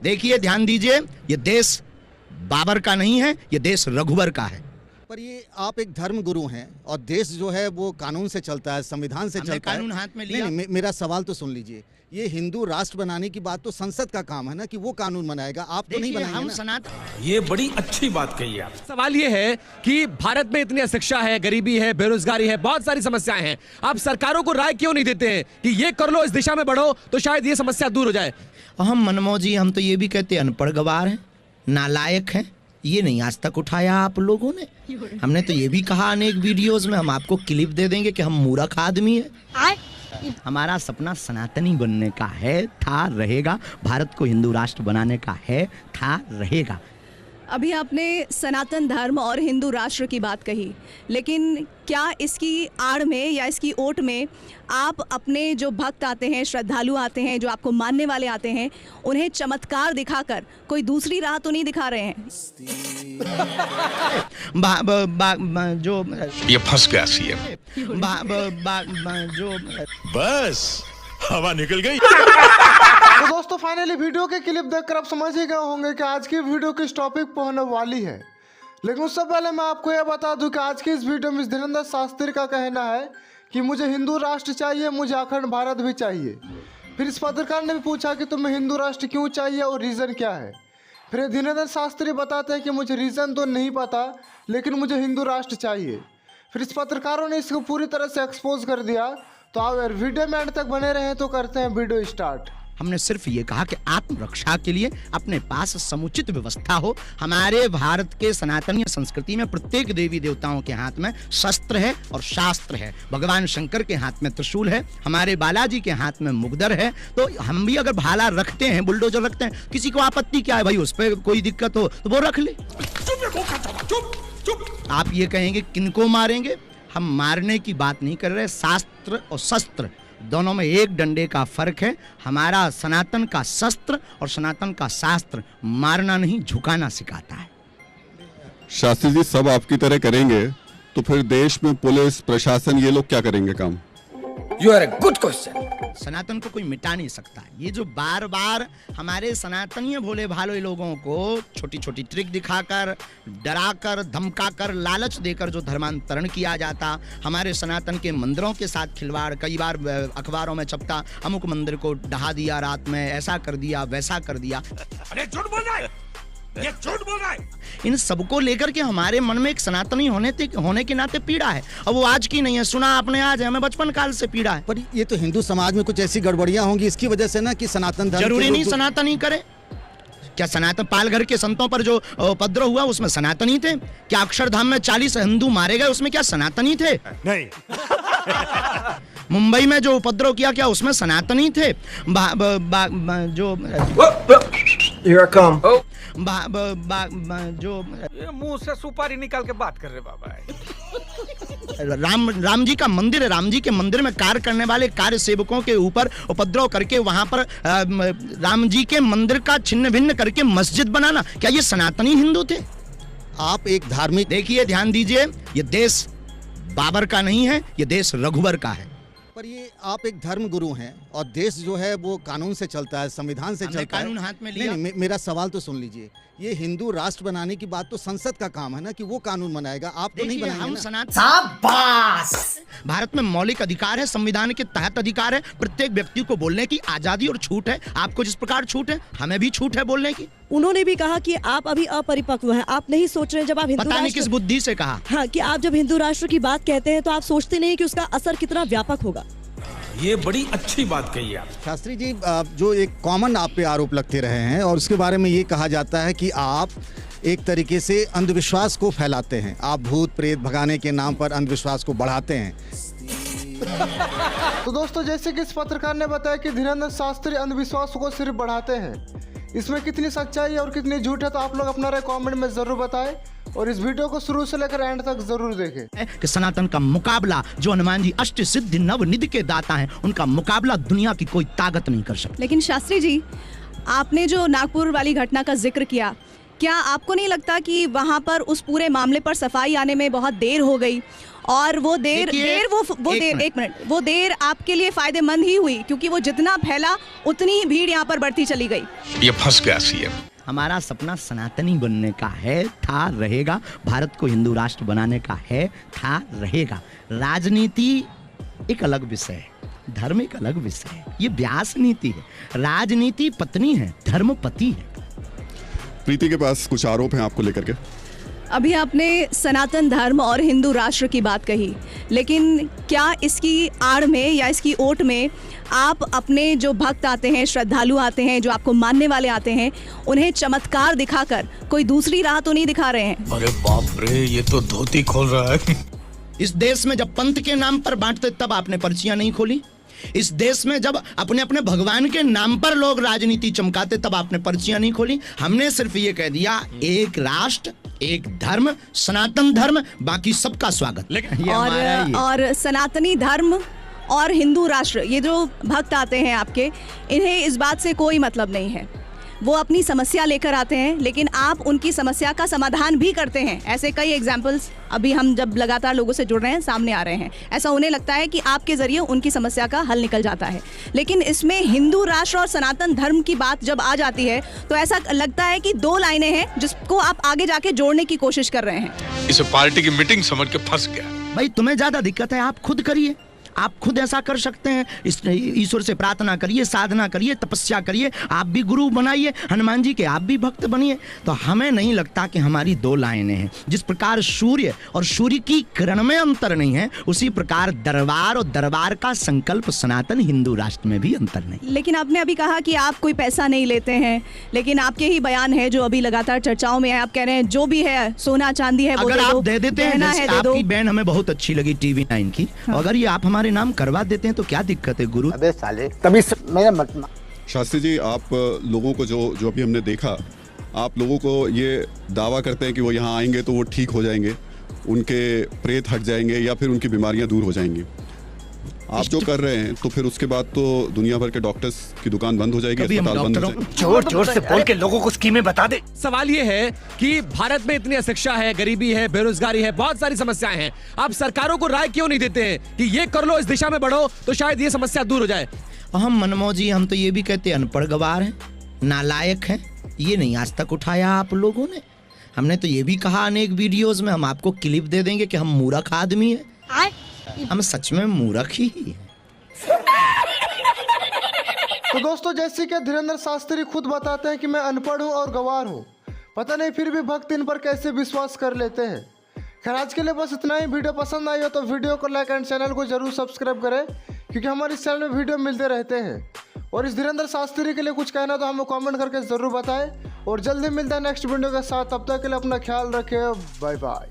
देखिए, ध्यान दीजिए, ये देश बाबर का नहीं है, ये देश रघुवर का है। पर ये आप एक धर्म गुरु हैं और देश जो है वो कानून से चलता है, संविधान से चलता है। कानून हाथ में लिया। नहीं, मेरा सवाल तो सुन लीजिए। ये हिंदू राष्ट्र बनाने की बात तो संसद का काम है ना, कि वो कानून बनाएगा, आप तो नहीं बनाएंगे ना। सनातन, ये बड़ी अच्छी बात कही आप। सवाल ये है कि भारत में इतनी अशिक्षा है, गरीबी है, बेरोजगारी है, बहुत सारी समस्याएं हैं। आप सरकारों को राय क्यों नहीं देते हैं कि ये कर लो, इस दिशा में बढ़ो, तो शायद ये समस्या दूर हो जाए। हम मनमोजी, हम तो ये भी कहते हैं अनपढ़ गवार हैं, नालायक हैं। ये नहीं आज तक उठाया आप लोगों ने। हमने तो ये भी कहा अनेक वीडियोस में, हम आपको क्लिप दे देंगे कि हम मूर्ख आदमी है। हमारा सपना सनातनी बनने का है, था, रहेगा। भारत को हिंदू राष्ट्र बनाने का है, था, रहेगा। अभी आपने सनातन धर्म और हिंदू राष्ट्र की बात कही, लेकिन क्या इसकी आड़ में या इसकी ओट में आप अपने जो भक्त आते हैं, श्रद्धालु आते हैं, जो आपको मानने वाले आते हैं, उन्हें चमत्कार दिखाकर कोई दूसरी राह तो नहीं दिखा रहे हैं? जो ये फंस गया सीएम। जो बस हवा निकल गई। तो दोस्तों, फाइनली वीडियो के क्लिप देखकर आप समझ ही गए होंगे कि आज की वीडियो किस टॉपिक पर होने वाली है। लेकिन उससे पहले मैं आपको यह बता दूं कि आज की इस वीडियो में धीरेन्द्र शास्त्री का कहना है कि मुझे हिंदू राष्ट्र चाहिए, मुझे अखंड भारत भी चाहिए। फिर इस पत्रकार ने भी पूछा कि तुम्हें हिंदू राष्ट्र क्यों चाहिए और रीज़न क्या है। फिर धीरेन्द्र शास्त्री बताते हैं कि मुझे रीज़न तो नहीं पता, लेकिन मुझे हिंदू राष्ट्र चाहिए। फिर इस पत्रकारों ने इसको पूरी तरह से एक्सपोज कर दिया। तो आप अगर वीडियो में एंड तक बने रहें तो करते हैं वीडियो स्टार्ट। हमने सिर्फ ये कहा कि आत्मरक्षा के लिए अपने पास समुचित व्यवस्था हो। हमारे भारत के सनातनीय संस्कृति में प्रत्येक देवी देवताओं के हाथ में शस्त्र है और शास्त्र है। भगवान शंकर के हाथ में त्रिशूल है, हमारे बालाजी के हाथ में मुगदर है। तो हम भी अगर भाला रखते हैं, बुलडोजर रखते हैं, किसी को आपत्ति क्या है भाई, उस पर कोई दिक्कत हो तो वो रख ले। आप ये कहेंगे किनको मारेंगे? हम मारने की बात नहीं कर रहे। शास्त्र और शस्त्र दोनों में एक डंडे का फर्क है। हमारा सनातन का शस्त्र और सनातन का शास्त्र मारना नहीं, झुकाना सिखाता है। शास्त्री जी, सब आपकी तरह करेंगे तो फिर देश में पुलिस प्रशासन ये लोग क्या करेंगे काम? You are a good question. Sanatan को कोई मिटा नहीं सकता। ये जो बार बार हमारे सनातनीय भोले भाले लोगों को छोटी छोटी ट्रिक दिखाकर, डराकर, धमकाकर, लालच देकर जो धर्मांतरण किया जाता, हमारे सनातन के मंदिरों के साथ खिलवाड़, कई बार अखबारों में छपता, अमुक मंदिर को ढहा दिया रात में, ऐसा कर दिया, वैसा कर दिया। अरे झूठ बोल रहा है, ये झूठ बोल रहा है। इन सबको लेकर के हमारे मन में एक सनातनी होने के नाते पीड़ा है। अब वो आज की नहीं है, सुना आपने आज, हमें बचपन काल से पीड़ा है। पर ये तो हिंदू समाज में कुछ ऐसी गड़बड़ियां होंगी इसकी वजह से ना, कि सनातन धर्म जरूरी नहीं सनातनी करे। क्या सनातन पालघर के संतों पर जो उपद्रव हुआ उसमें सनातनी थे? क्या अक्षरधाम में 40 हिंदू मारे गए उसमें क्या सनातनी थे? नहीं। मुंबई में जो उपद्रव किया क्या उसमें सनातनी थे? जो जो ये मुंह से सुपारी निकाल के बात कर रहे बाबा। राम जी का मंदिर है, राम जी के मंदिर में कार्य करने वाले कार्य सेवकों के ऊपर उपद्रव करके वहां पर राम जी के मंदिर का छिन्न भिन्न करके मस्जिद बनाना, क्या ये सनातनी हिंदू थे? आप एक धार्मिक, देखिए, ध्यान दीजिए, ये देश बाबर का नहीं है, ये देश रघुवर का है। पर ये आप एक धर्म गुरु हैं और देश जो है वो कानून से चलता है, संविधान से चलता है। कानून हाथ में लिया। नहीं, मेरा सवाल तो सुन लीजिए। ये हिंदू राष्ट्र बनाने की बात तो संसद का काम है ना, कि वो कानून बनाएगा, आप तो नहीं बनाएंगे हम ना। शाबाश। भारत में मौलिक अधिकार है, संविधान के तहत अधिकार है, प्रत्येक व्यक्ति को बोलने की आजादी और छूट है। आपको जिस प्रकार छूट है, हमें भी छूट है बोलने की। उन्होंने भी कहा कि आप अभी अपरिपक्व हैं, आप नहीं सोच रहे। जब आप हिंदू पता नहीं किस बुद्धि से कहा। हाँ, कि आप जब हिंदू राष्ट्र की बात कहते हैं तो आप सोचते नहीं कि उसका असर कितना व्यापक होगा। ये बड़ी अच्छी बात कही आप। शास्त्री जी, जो एक कॉमन आप पे आरोप लगते रहे हैं और उसके बारे में ये कहा जाता है कि आप एक तरीके से अंधविश्वास को फैलाते हैं। आप भूत प्रेत भगाने के नाम पर अंधविश्वास को बढ़ाते हैं। तो दोस्तों, जैसे कि इस पत्रकार ने बताया कि धीरेन्द्र शास्त्री अंधविश्वास को सिर्फ बढ़ाते हैं, इसमें कितनी सच्चाई और कितनी झूठ है तो आप लोग अपना राय कमेंट में जरूर बताएं और इस वीडियो को शुरू से लेकर एंड तक जरूर देखें। कि सनातन का मुकाबला, जो हनुमान जी अष्ट सिद्धि नव निधि के दाता हैं, उनका मुकाबला दुनिया की कोई ताकत नहीं कर सकती। लेकिन शास्त्री जी, आपने जो नागपुर वाली घटना का जिक्र किया, क्या आपको नहीं लगता कि वहाँ पर उस पूरे मामले पर सफाई आने में बहुत देर हो गई और वो देर देखिए, देर वो एक देर मिनट। एक मिनट वो देर आपके लिए फायदेमंद ही हुई, क्योंकि वो जितना फैला उतनी ही भीड़ यहाँ पर बढ़ती चली गई। ये फंस गया सीएम। हमारा सपना सनातनी बनने का है, था, रहेगा। भारत को हिंदू राष्ट्र बनाने का है, था, रहेगा। राजनीति एक अलग विषय है, धर्म एक अलग विषय है। ये व्यास नीति है। राजनीति पत्नी है, धर्म पति है। प्रीति के पास कुछ आरोप हैं आपको लेकर के। अभी आपने सनातन धर्म और हिंदू राष्ट्र की बात कही, लेकिन क्या इसकी आड़ में या इसकी ओट में आप अपने जो भक्त आते हैं, श्रद्धालु आते हैं, जो आपको मानने वाले आते हैं, उन्हें चमत्कार दिखाकर कोई दूसरी राह तो नहीं दिखा रहे हैं? अरे बाप रे, ये तो धोती खोल रहा है। इस देश में जब पंथ के नाम पर बांटते तब आपने पर्चियां नहीं खोली। इस देश में जब अपने अपने भगवान के नाम पर लोग राजनीति चमकाते तब आपने पर्चियां नहीं खोली। हमने सिर्फ ये कह दिया, एक राष्ट्र, एक धर्म, सनातन धर्म, बाकी सबका स्वागत। ये हमारा ही है। और सनातनी धर्म और हिंदू राष्ट्र, ये जो भक्त आते हैं आपके, इन्हें इस बात से कोई मतलब नहीं है। वो अपनी समस्या लेकर आते हैं, लेकिन आप उनकी समस्या का समाधान भी करते हैं। ऐसे कई एग्जाम्पल्स अभी हम जब लगातार लोगों से जुड़ रहे हैं सामने आ रहे हैं। ऐसा उन्हें लगता है कि आपके जरिए उनकी समस्या का हल निकल जाता है। लेकिन इसमें हिंदू राष्ट्र और सनातन धर्म की बात जब आ जाती है तो ऐसा लगता है कि दो लाइनें हैं जिसको आप आगे जाके जोड़ने की कोशिश कर रहे हैं। इसे पार्टी की मीटिंग समझ के फंस गया। भाई तुम्हें ज्यादा दिक्कत है, आप खुद करिए। आप खुद ऐसा कर सकते हैं। ईश्वर से प्रार्थना करिए, साधना करिए, तपस्या करिए, आप भी गुरु बनाइए, हनुमान जी के आप भी भक्त बनिए। तो हमें नहीं लगता कि हमारी दो लाइनें हैं। जिस प्रकार सूर्य और सूर्य की किरण में अंतर नहीं है, उसी प्रकार दरबार और दरबार का संकल्प सनातन हिंदू राष्ट्र में भी अंतर नहीं। लेकिन आपने अभी कहा कि आप कोई पैसा नहीं लेते हैं, लेकिन आपके ही बयान है जो अभी लगातार चर्चाओं में है। आप कह रहे हैं जो भी है, सोना चांदी है वो अगर आप दे देते हैं, गहना जैसे है दे दो। आपकी बहन हमें बहुत अच्छी लगी TV9 की, अगर ये आप हमारे नाम करवा देते हैं तो क्या दिक्कत है गुरु? अबे साले तभी मेरा मत। शास्त्री जी, आप लोगों को जो अभी हमने देखा, आप लोगों को ये दावा करते हैं कि वो यहाँ आएंगे तो वो ठीक हो जाएंगे, उनके प्रेत हट जाएंगे या फिर उनकी बीमारियां दूर हो जाएंगी। आप जो कर रहे हैं तो फिर उसके बाद तो दुनिया भर के डॉक्टर्स की दुकान बंद हो जाएगी, कभी हम अस्पताल बंद हो डॉक्टरों जाएंगे। जोर जोर से बोल के लोगों को स्कीमें बता दे। सवाल ये है कि भारत में इतनी अशिक्षा है, गरीबी है, बेरोजगारी है, बहुत सारी समस्याएं हैं। आप सरकारों को राय क्यों नहीं देते हैं कि ये कर लो, इस दिशा में बढ़ो तो शायद ये समस्या दूर हो जाए? हम मनमोजी, हम तो ये भी कहते हैं अनपढ़ गवार हैं, नालायक हैं। ये नहीं आज तक उठाया आप लोगों ने। हमने तो ये भी कहा अनेक वीडियोस में, हम आपको क्लिप दे देंगे कि हम मूर्ख आदमी हैं। हम सच में मूर्ख ही हैं। तो दोस्तों, जैसे कि धीरेन्द्र शास्त्री खुद बताते हैं कि मैं अनपढ़ हूँ और गंवार हूँ, पता नहीं फिर भी भक्त इन पर कैसे विश्वास कर लेते हैं। खैर, आज के लिए बस इतना ही। वीडियो पसंद आई हो तो वीडियो को लाइक एंड चैनल को जरूर सब्सक्राइब करें, क्योंकि हमारे इस चैनल में वीडियो मिलते रहते हैं। और इस धीरेन्द्र शास्त्री के लिए कुछ कहना तो हमें कमेंट करके ज़रूर बताएं। और जल्दी मिलता है नेक्स्ट वीडियो के साथ। तब तक के लिए अपना ख्याल रखें। Bye bye.